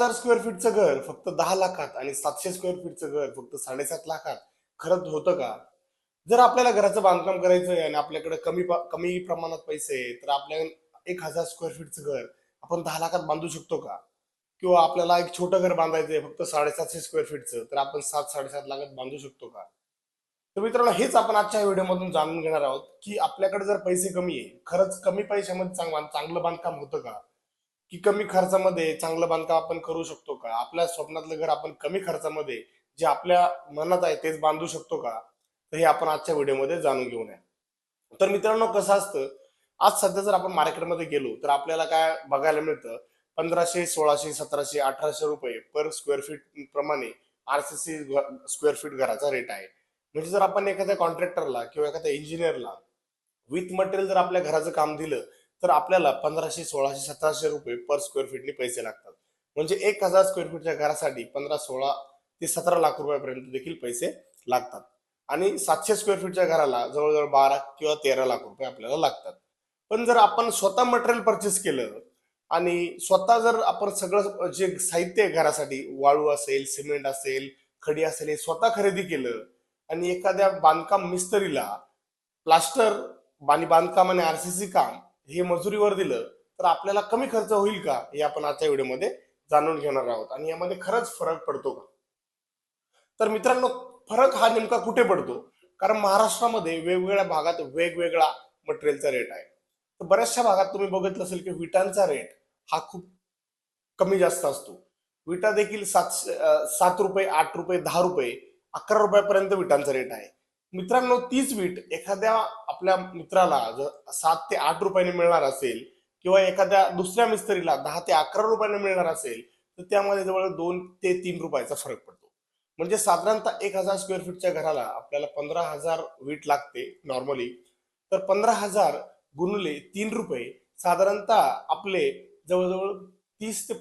1000 square फीटचं घर फक्त 10 लाखात आणि 700 स्क्वेअर फीटचं घर फक्त 7.5 लाखात खरंच होतं का? जर आपल्याला घराचं बांधकाम करायचं आहे आणि आपल्याकडे कमी प्रमाणात पैसे आहे, तर आपल्याला 1000 स्क्वेअर फीटचं घर आपण 10 लाखात बांधू शकतो का? किंवा आपल्याला एक छोटं घर बांधायचंय फक्त 750 स्क्वेअर फीटचं, तर आपण 7-7.5 लाखात बांधू शकतो का? तर मित्रांनो, हेच आपण आजच्या व्हिडिओमधून जाणून घेणार आहोत की आपल्याकडे जर पैसे कमी आहे, खरंच कमी पैशामध्ये चांगलं बांधकाम होतं का? की कमी खर्चामध्ये चांगलं बांधकाम आपण करू शकतो का? आपल्या स्वप्नातलं घर आपण कमी खर्चामध्ये जे आपल्या मनात आहे तेच बांधू शकतो का? तर हे आपण आजच्या व्हिडिओमध्ये जाणून घेऊया. तर मित्रांनो, कसं असतं, आज सध्या जर आपण मार्केटमध्ये गेलो तर आपल्याला काय बघायला मिळतं, 1500, 1600, 1700, 1800 रुपये पर स्क्वेअर फीट प्रमाणे आरसीसी स्क्वेअर फीट घराचा रेट आहे. म्हणजे जर आपण एखाद्या कॉन्ट्रॅक्टरला किंवा एखाद्या इंजिनियरला विथ मटेरियल जर आपल्या घराचं काम दिलं, तर आपल्याला 1500, 1600, 1700 रुपये पर स्क्वेअर फीटने पैसे लागतात. म्हणजे 1000 स्क्वेअर फीटच्या घरासाठी 15, 16 ते 17 लाख रुपयापर्यंत देखील पैसे लागतात. आणि 700 स्क्वेअर फीटच्या घराला जवळजवळ 12 किंवा 13 लाख रुपये आपल्याला लागतात. पण जर आपण स्वतः मटेरियल परचेस केलं आणि स्वतः जर आपण सगळं जे साहित्य आहे घरासाठी, वाळू असेल, सिमेंट असेल, खडी असेल, हे स्वतः खरेदी केलं आणि एखाद्या बांधकाम मिस्त्रीला प्लास्टर आणि बांधकाम आणि आरसीसी काम हे मजुरीवर दिलं, तर आपल्याला कमी खर्च होईल का, हे आपण आजच्या व्हिडिओमध्ये जाणून घेणार आहोत. आणि यामध्ये खरंच फरक पडतो का? तर मित्रांनो, फरक हा नेमका कुठे पडतो? कारण महाराष्ट्रामध्ये वेगवेगळ्या भागात वेगवेगळा मटेरियलचा रेट आहे. तर बऱ्याचशा भागात तुम्ही बघितलं असेल की विटांचा रेट हा खूप कमी जास्त असतो. विटा देखील 7 रुपये, 8 रुपये, 10 रुपये, 11 रुपयापर्यंत विटांचा रेट आहे. मित्रांनो, तीच वीट एखाद्या आपल्या मित्राला जर 7 ते 8 रुपयाने मिळणार असेल किंवा एखाद्या दुसऱ्या मिस्त्रीला 10 ते 11 रुपयाने मिळणार असेल, तर त्यामध्ये जवळ 2 ते 3 रुपयाचा फरक पडतो. म्हणजे साधारणतः 1000 स्क्वेअर फीटच्या घराला आपल्याला 15,000 वीट लागते नॉर्मली. तर 15,000 गुणिले 3 रुपये साधारणतः आपले जवळजवळ 30 ते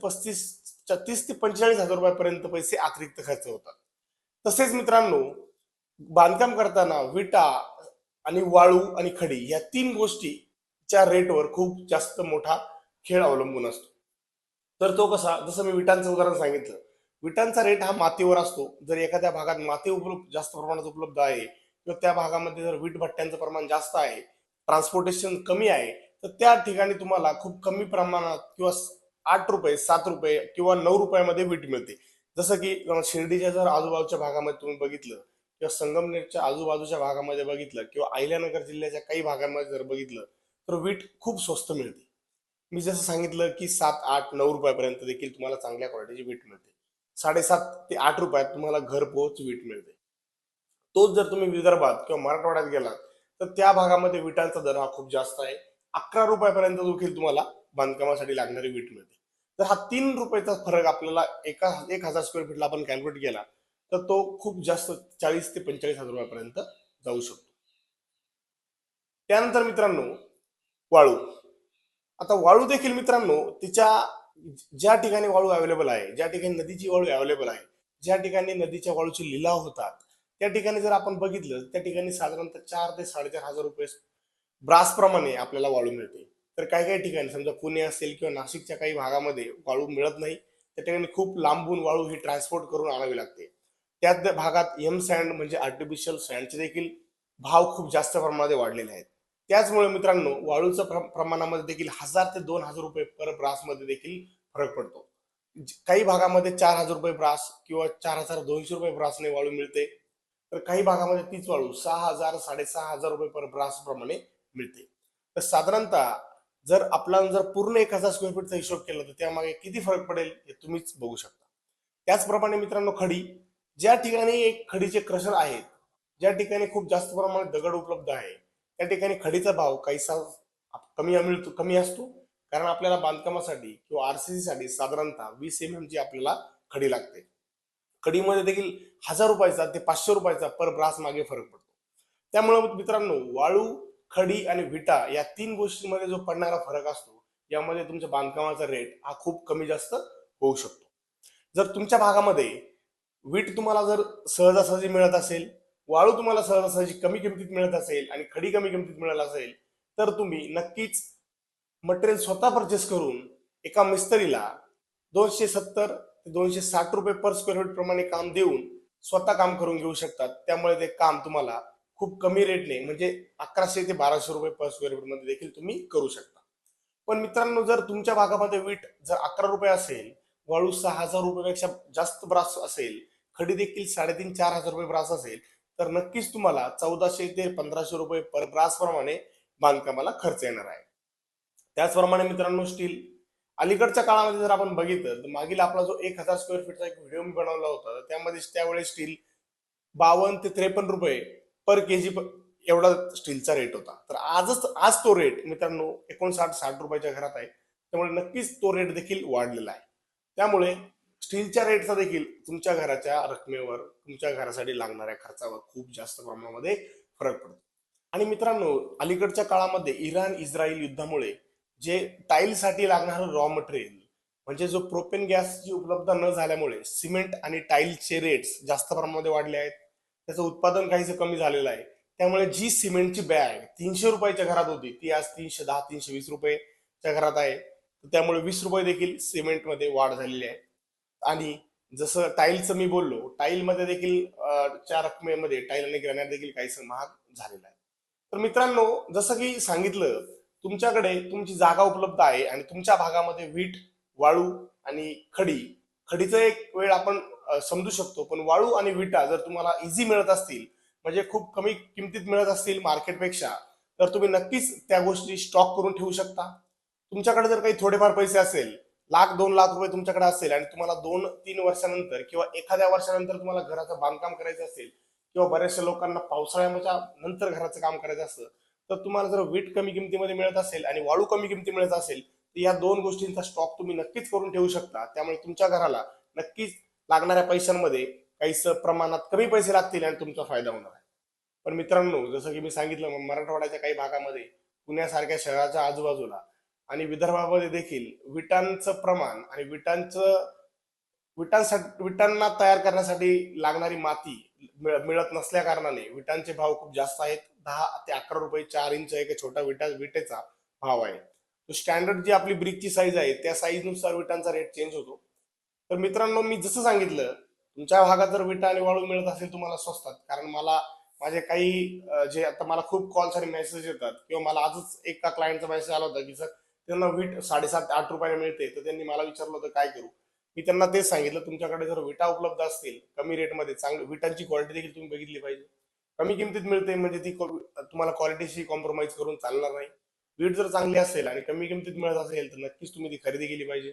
45,000 रुपयापर्यंत पैसे अतिरिक्त खर्च होतात. तसेच मित्रांनो, बांधकाम करताना विटा आणि वाळू आणि खडी या 3 गोष्टीच्या रेटवर खूप जास्त मोठा खेळ अवलंबून असतो. तर तो कसा? जसं मी विटांचं उदाहरण सांगितलं. विटांचा रेट हा मातीवर असतो. जर एखाद्या भागात माती जास्त प्रमाणात उपलब्ध आहे किंवा त्या भागामध्ये जर वीट भट्ट्यांचं प्रमाण जास्त आहे, ट्रान्सपोर्टेशन कमी आहे, तर त्या ठिकाणी तुम्हाला खूप कमी प्रमाणात किंवा 8 रुपये, 7 रुपये किंवा 9 रुपयामध्ये वीट मिळते. जसं की शिर्डीच्या जर आजूबाजूच्या भागामध्ये तुम्ही बघितलं किंवा संगमनेरच्या आजूबाजूच्या भागामध्ये बघितलं किंवा अहिल्यानगर जिल्ह्याच्या काही भागांमध्ये जर बघितलं, तर वीट खूप स्वस्त मिळते. मी जसं सांगितलं की 7, 8, 9 रुपयापर्यंत देखील तुम्हाला चांगल्या क्वालिटीची वीट मिळते. 7.5 ते 8 रुपयात तुम्हाला घरपोच वीट मिळते. तोच जर तुम्ही विदर्भात किंवा मराठवाड्यात गेलात, तर त्या भागामध्ये विटांचा दर हा खूप जास्त आहे. 11 रुपयापर्यंत देखील तुम्हाला बांधकामासाठी लागणारी वीट मिळते. तर हा 3 रुपयाचा फरक आपल्याला 1000 स्क्वेअर फीटला आपण कॅल्क्युलेट केला, तर तो खूप जास्त 40 ते 45,000 रुपयापर्यंत जाऊ शकतो. त्यानंतर मित्रांनो, वाळू. आता वाळू देखील मित्रांनो, तिच्या ज्या ठिकाणी वाळू अवेलेबल आहे, ज्या ठिकाणी नदीची वाळू अवेलेबल आहे, ज्या ठिकाणी नदीच्या वाळूचे लिलाव होतात, त्या ठिकाणी जर आपण बघितलं, त्या ठिकाणी साधारणतः 4 ते 4,500 रुपये ब्रास प्रमाणे आपल्याला वाळू मिळते. तर काही काही ठिकाणी समजा पुणे असेल किंवा नाशिकच्या काही भागामध्ये वाळू मिळत नाही, त्या ठिकाणी खूप लांबून वाळू ही ट्रान्सपोर्ट करून आणावी लागते. त्याच भागात एम सँड म्हणजे आर्टिफिशियल सँडचे देखील भाव खूप जास्त प्रमाणात वाढलेले आहेत. त्याचमुळे मित्रांनो, वाळूच्या प्रमाणामध्ये देखील 1000 ते 2000 रुपये पर ब्रास मध्ये देखील फरक पडतो. काही भागामध्ये 4000 रुपये ब्रास किंवा 4200 रुपये ब्रासने वाळू मिळते, तर काही भागामध्ये तीच वाळू 6000, 6500 रुपये पर ब्रास प्रमाणे मिळते. तर साधारणतः जर आपल्याला जर पूर्ण 1000 स्क्वेअर फीटचा हिशोब केला, तर त्यामागे किती फरक पडेल हे तुम्हीच बघू शकता. त्याचप्रमाणे मित्रांनो, खडी. ज्या ठिकाणी एक खडीचे क्रशर आहेत, ज्या ठिकाणी खूप जास्त प्रमाणात दगड उपलब्ध आहे, त्या ठिकाणी खडीचा भाव काहीसा कमी असतो. कारण आपल्याला बांधकामासाठी किंवा आरसीसी साठी साधारणतः 20 mm ची आपल्याला खडी लागते. खडीमध्ये देखील 1000 रुपयाचा ते 500 रुपयाचा पर ब्रास मागे फरक पडतो. त्यामुळे मित्रांनो, वाळू, खडी आणि विटा या 3 गोष्टींमध्ये जो पडणारा फरक असतो, यामध्ये तुमच्या बांधकामाचा रेट हा खूप कमी जास्त होऊ शकतो. जर तुमच्या भागामध्ये वीट तुम्हाला जर सहजासहजी मिळत असेल, वाळू तुम्हाला सहजासहजी कमी किमतीत मिळत असेल आणि खडी कमी किमतीत मिळत असेल, तर तुम्ही नक्कीच मटेरियल स्वतः परचेस करून एका मिस्त्रीला 270 ते 260 रुपये पर स्क्वेअर फीट प्रमाणे काम देऊन स्वतः काम करून घेऊ शकतात. त्यामुळे ते काम तुम्हाला खूप कमी रेटने म्हणजे 1100 ते 1200 रुपये पर स्क्वेअर फीट मध्ये देखील तुम्ही करू शकता. पण मित्रांनो, जर तुमच्या भागामध्ये वीट जर 11 रुपये असेल, वाळू 6000 रुपयापेक्षा जास्त ब्रास असेल, खडी देखील 3500-4000 रुपये ब्रास असेल, तर नक्कीच तुम्हाला 1400 ते 1500 रुपये पर ब्रास प्रमाणे बांधकामाला खर्च येणार आहे. त्याचप्रमाणे मित्रांनो, स्टील अलीकडच्या काळामध्ये जर आपण बघितलं तर मागील आपला जो 1000 स्क्वेअर फीटचा एक व्हिडिओ मी बनवला होता, तर त्यामध्ये त्यावेळेस स्टील 52 ते 53 रुपये पर केजी एवढा स्टीलचा रेट होता. तर आज तो रेट मित्रांनो 59-60 रुपयाच्या घरात आहे. त्यामुळे नक्कीच तो रेट देखील वाढलेला आहे. त्यामुळे स्टीलच्या रेटचा देखील तुमच्या घराच्या रकमेवर, तुमच्या घरासाठी लागणाऱ्या खर्चावर खूप जास्त प्रमाणामध्ये फरक पडतो. आणि मित्रांनो, अलीकडच्या काळामध्ये इराण इस्रायल युद्धामुळे जे टाईलसाठी लागणारं रॉ मटेरियल म्हणजे जो प्रोपेन गॅसची उपलब्ध न झाल्यामुळे सिमेंट आणि टाईलचे रेट्स जास्त प्रमाणामध्ये वाढले आहेत. त्याचं उत्पादन काहीसं कमी झालेलं आहे. त्यामुळे जी सिमेंटची बॅग 300 रुपयाच्या घरात होती ती आज 310-320 रुपयेच्या घरात आहे. त्यामुळे 20 रुपये देखील सिमेंटमध्ये वाढ झालेली आहे. आणि जसं टाईलचं मी बोललो, टाईलमध्ये देखील च्या रकमेमध्ये टाईल आणि ग्रॅनाइट देखील काहीसं महाग झालेलं आहे. तर मित्रांनो, जसं की सांगितलं, तुमच्याकडे तुमची जागा उपलब्ध आहे आणि तुमच्या भागामध्ये वीट, वाळू आणि खडीचं एक वेळ आपण समजू शकतो. पण वाळू आणि विटा जर तुम्हाला इझी मिळत असतील, म्हणजे खूप कमी किमतीत मिळत असतील मार्केटपेक्षा, तर तुम्ही नक्कीच त्या गोष्टी स्टॉक करून ठेवू शकता. तुमच्याकडे जर काही थोडेफार पैसे असेल, 1,00,000-2,00,000 रुपये तुमच्याकडे असेल आणि तुम्हाला 2-3 वर्षानंतर किंवा एखाद्या वर्षानंतर तुम्हाला घराचं बांधकाम करायचं असेल किंवा बऱ्याचशा लोकांना पावसाळ्याच्या नंतर घराचं काम करायचं असतं, तर तुम्हाला जर वीट कमी किमतीमध्ये मिळत असेल आणि वाळू कमी किमती मिळत असेल, तर या दोन गोष्टींचा स्टॉक तुम्ही नक्कीच करून ठेवू शकता. त्यामुळे तुमच्या घराला नक्कीच लागणाऱ्या पैशांमध्ये काहीच प्रमाणात कमी पैसे लागतील आणि तुमचा फायदा होणार आहे. पण मित्रांनो, जसं की मी सांगितलं, मराठवाड्याच्या काही भागामध्ये, पुण्यासारख्या शहराच्या आजूबाजूला आणि विदर्भामध्ये देखील विटांचं प्रमाण आणि विटांना तयार करण्यासाठी लागणारी माती मिळत नसल्या कारणाने विटांचे भाव खूप जास्त आहेत. 10 ते 11 रुपये 4 इंच एक छोटा विटेचा भाव आहे. तो स्टँडर्ड जी आपली ब्रिकची साईज आहे त्या साईजनुसार विटांचा रेट चेंज होतो. तर मित्रांनो, मी जसं सांगितलं, तुमच्या भागात जर विटा आणि वाळू मिळत असेल तुम्हाला स्वस्तात, कारण मला माझे काही जे आता मला खूप कॉल्स आणि मेसेज येतात किंवा मला आजच एका क्लायंटचा मेसेज आला होता की सर त्यांना वीट 7.5-8 रुपयाला मिळते, तर त्यांनी मला विचारलं होतं काय करू. मी त्यांना तेच सांगितलं, तुमच्याकडे जर विटा उपलब्ध असतील कमी रेटमध्ये, चांगली विटांची क्वालिटी देखील तुम्ही बघितली पाहिजे. कमी किमतीत मिळते म्हणजे ती तुम्हाला क्वालिटीशी कॉम्प्रोमाइज करून चालणार नाही. वीट जर चांगली असेल आणि कमी किमतीत मिळत असेल तर नक्कीच तुम्ही ती खरेदी केली पाहिजे.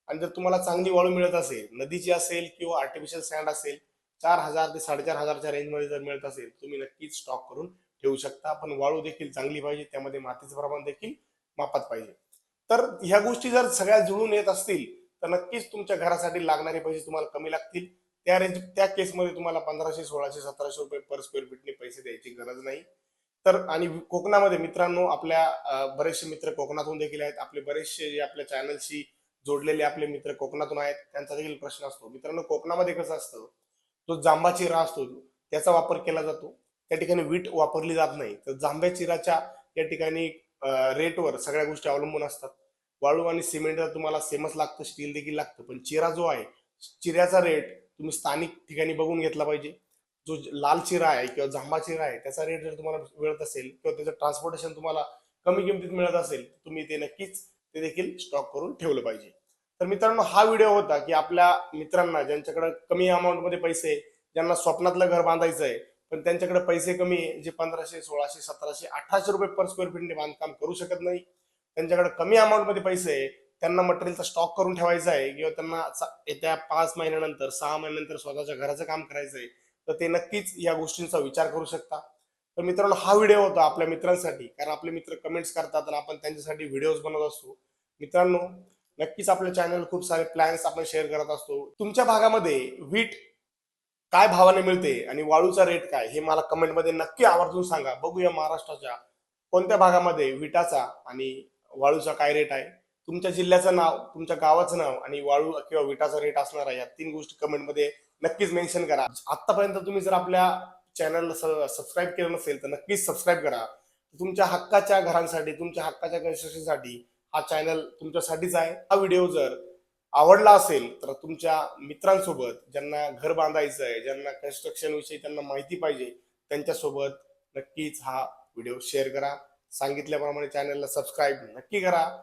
आणि जर तुम्हाला चांगली वाळू मिळत असेल, नदीची असेल किंवा आर्टिफिशियल सँड असेल, 4,000 ते 4,500च्या रेंजमध्ये जर मिळत असेल, तुम्ही नक्कीच स्टॉक करून ठेवू शकता. पण वाळू देखील चांगली पाहिजे, त्यामध्ये मातीचं प्रमाण देखील मापात पाहिजे. तर ह्या गोष्टी जर सगळ्या जुळून येत असतील तर नक्कीच तुमच्या घरासाठी लागणारे पैसे तुम्हाला कमी लागतील. त्या केसमध्ये तुम्हाला 1500, 1600, 1700 रुपये पर स्क्वेअर फीटने पैसे द्यायची गरज नाही. तर आणि कोकणामध्ये मित्रांनो, आपल्या बरेचसे मित्र कोकणातून देखील आहेत. आपले बरेचसे जे आपल्या चॅनलशी जोडलेले आपले मित्र कोकणातून आहेत, त्यांचा देखील प्रश्न असतो. मित्रांनो, कोकणामध्ये कसं असतं, जो जांभा चिरा असतो त्याचा वापर केला जातो. त्या ठिकाणी वीट वापरली जात नाही. तर जांभ्या चिराच्या या ठिकाणी रेटवर सगळ्या गोष्टी अवलंबून असतात. वाळू आणि सिमेंट तुम्हाला सेमच लागतं, स्टील देखील लागतं. पण चिरा जो आहे, चिऱ्याचा रेट तुम्ही स्थानिक ठिकाणी बघून घेतला पाहिजे. जो लाल चिरा आहे किंवा जांभा चिरा आहे त्याचा रेट जर तुम्हाला मिळत असेल किंवा त्याचं ट्रान्सपोर्टेशन तुम्हाला कमी किमतीत मिळत असेल, तर तुम्ही ते नक्कीच ते देखील स्टॉक करून ठेवलं पाहिजे. तर मित्रांनो, हा व्हिडिओ होता की आपल्या मित्रांना ज्यांच्याकडे कमी अमाऊंट मध्ये पैसे, ज्यांना स्वप्नातलं घर बांधायचं आहे पण त्यांच्याकडे पैसे कमी आहे, जे 1500, 1600, 1700, 1800 रुपये पर स्क्वेअर फीटने बांधकाम करू शकत नाही, त्यांच्याकडे कमी अमाऊंट मध्ये पैसे आहे, त्यांना मटेरियलचा स्टॉक करून ठेवायचा आहे किंवा त्यांना येत्या 5 महिन्यानंतर 6 महिन्यानंतर स्वतःच्या घराचं काम करायचं आहे, तर ते नक्कीच या गोष्टींचा विचार करू शकता. तर मित्रांनो, हा व्हिडिओ होता आपल्या मित्रांसाठी, कारण आपले मित्र कमेंट्स करतात आणि आपण त्यांच्यासाठी व्हिडिओज बनवत असतो. मित्रांनो, नक्कीच आपल्या चॅनल खूप सारे प्लॅन्स आपण शेअर करत असतो. तुमच्या भागामध्ये वीट काय भावाने मिळते आणि वाळूचा रेट काय, हे मला कमेंटमध्ये नक्की आवर्जून सांगा. बघूया महाराष्ट्राच्या कोणत्या भागामध्ये विटाचा आणि वाळूचा काय रेट आहे. तुमच्या जिल्ह्याचं नाव, तुमच्या गावाचं नाव आणि वाळू किंवा विटाचा रेट असणार आहे, या 3 गोष्टी कमेंटमध्ये नक्कीच मेन्शन करा. आतापर्यंत तुम्ही जर आपल्या चॅनलला सबस्क्राईब केलं नसेल तर नक्कीच सबस्क्राईब करा. तुमच्या हक्काच्या घरांसाठी, तुमच्या हक्काच्या कन्स्ट्रक्शनसाठी हा चॅनल तुमच्यासाठीच आहे. हा व्हिडिओ जर आवडला असेल तर तुमच्या मित्रांसोबत, ज्यांना घर बांधायचं आहे, ज्यांना कन्स्ट्रक्शन विषयी त्यांना माहिती पाहिजे, त्यांच्यासोबत नक्कीच हा व्हिडिओ शेअर करा. सांगितल्याप्रमाणे चॅनलला सबस्क्राईब नक्की करा.